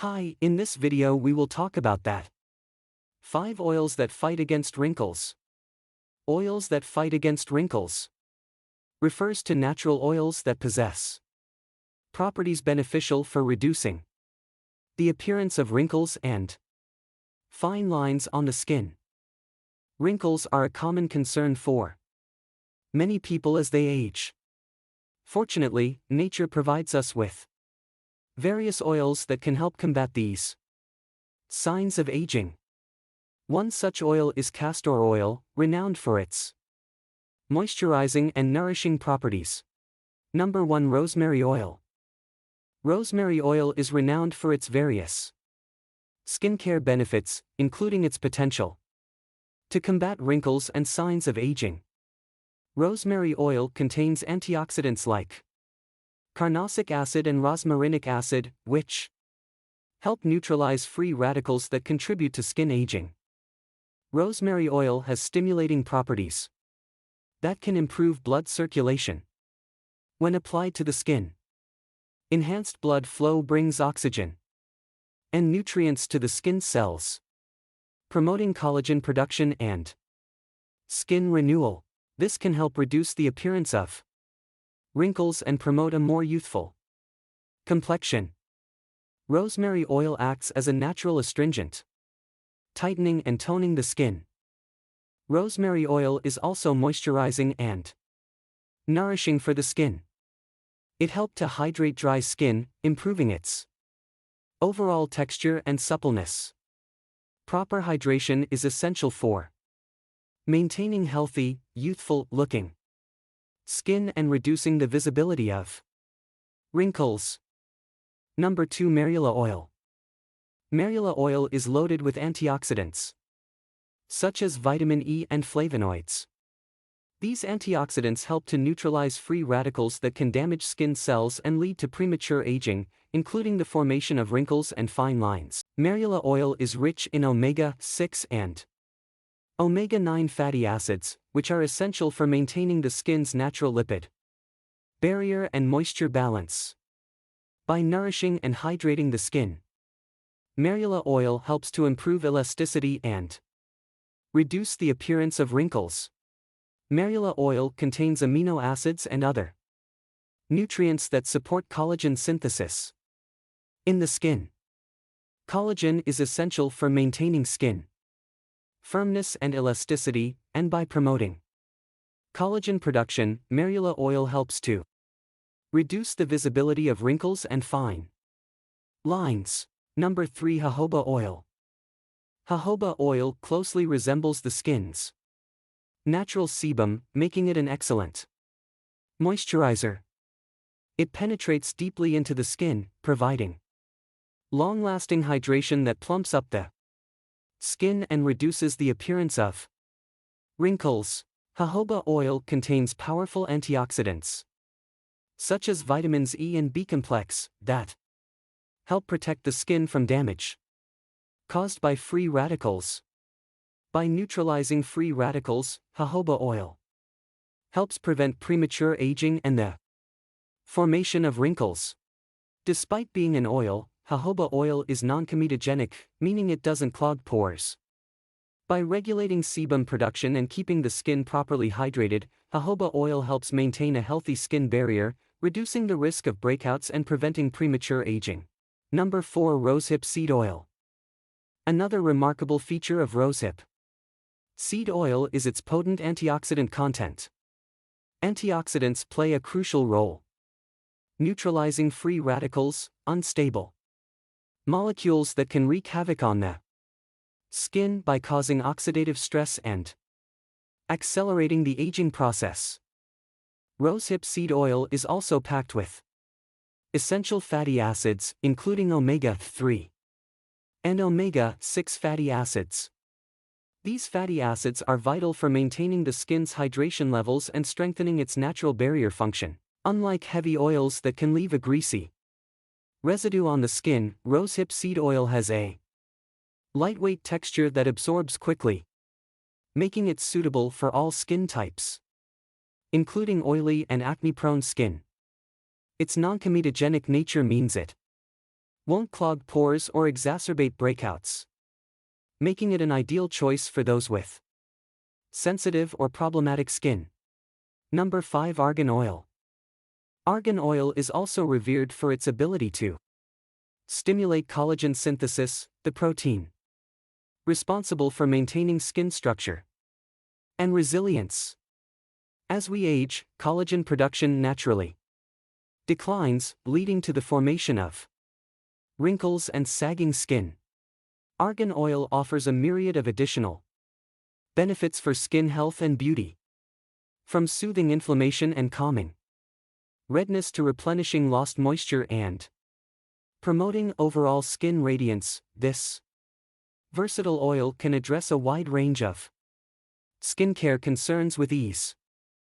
Hi, in this video we will talk about that. 5 oils that fight against wrinkles. Oils that fight against wrinkles refers to natural oils that possess properties beneficial for reducing the appearance of wrinkles and fine lines on the skin. Wrinkles are a common concern for many people as they age. Fortunately, nature provides us with various oils that can help combat these signs of aging. One such oil is castor oil, renowned for its moisturizing and nourishing properties. Number 1, rosemary oil. Rosemary oil is renowned for its various skincare benefits, including its potential to combat wrinkles and signs of aging. Rosemary oil contains antioxidants like carnosic acid and rosmarinic acid, which help neutralize free radicals that contribute to skin aging. Rosemary oil has stimulating properties that can improve blood circulation when applied to the skin. Enhanced blood flow brings oxygen and nutrients to the skin cells, promoting collagen production and skin renewal. This can help reduce the appearance of wrinkles and promote a more youthful complexion. Rosemary oil acts as a natural astringent, tightening and toning the skin. Rosemary oil is also moisturizing and nourishing for the skin. It helps to hydrate dry skin, improving its overall texture and suppleness. Proper hydration is essential for maintaining healthy, youthful looking skin and reducing the visibility of wrinkles. Number 2, Marula oil. Marula oil is loaded with antioxidants such as vitamin E and flavonoids. These antioxidants help to neutralize free radicals that can damage skin cells and lead to premature aging, including the formation of wrinkles and fine lines. Marula oil is rich in omega-6 and omega-9 fatty acids, which are essential for maintaining the skin's natural lipid barrier and moisture balance. By nourishing and hydrating the skin, Marula oil helps to improve elasticity and reduce the appearance of wrinkles. Marula oil contains amino acids and other nutrients that support collagen synthesis in the skin. Collagen is essential for maintaining skin firmness and elasticity, and by promoting collagen production, Marula oil helps to reduce the visibility of wrinkles and fine lines. Number 3, jojoba oil. Jojoba oil closely resembles the skin's natural sebum, making it an excellent moisturizer. It penetrates deeply into the skin, providing long-lasting hydration that plumps up the skin and reduces the appearance of wrinkles. Jojoba oil contains powerful antioxidants such as vitamins E and B complex that help protect the skin from damage caused by free radicals. By neutralizing free radicals, jojoba oil helps prevent premature aging and the formation of wrinkles. Despite being an oil, jojoba oil is non-comedogenic, meaning it doesn't clog pores. By regulating sebum production and keeping the skin properly hydrated, jojoba oil helps maintain a healthy skin barrier, reducing the risk of breakouts and preventing premature aging. Number 4, Rosehip seed oil. Another remarkable feature of Rosehip seed oil is its potent antioxidant content. Antioxidants play a crucial role neutralizing free radicals, unstable molecules that can wreak havoc on the skin by causing oxidative stress and accelerating the aging process. Rosehip seed oil is also packed with essential fatty acids, including omega-3 and omega-6 fatty acids. These fatty acids are vital for maintaining the skin's hydration levels and strengthening its natural barrier function. Unlike heavy oils that can leave a greasy residue on the skin, rosehip seed oil has a lightweight texture that absorbs quickly, making it suitable for all skin types, including oily and acne-prone skin. Its non-comedogenic nature means it Won't clog pores or exacerbate breakouts, making it an ideal choice for those with sensitive or problematic skin. Number 5. Argan Oil. Argan oil is also revered for its ability to stimulate collagen synthesis, the protein responsible for maintaining skin structure and resilience. As we age, collagen production naturally declines, leading to the formation of wrinkles and sagging skin. Argan oil offers a myriad of additional benefits for skin health and beauty. From soothing inflammation and calming redness to replenishing lost moisture and promoting overall skin radiance, this versatile oil can address a wide range of skincare concerns with ease.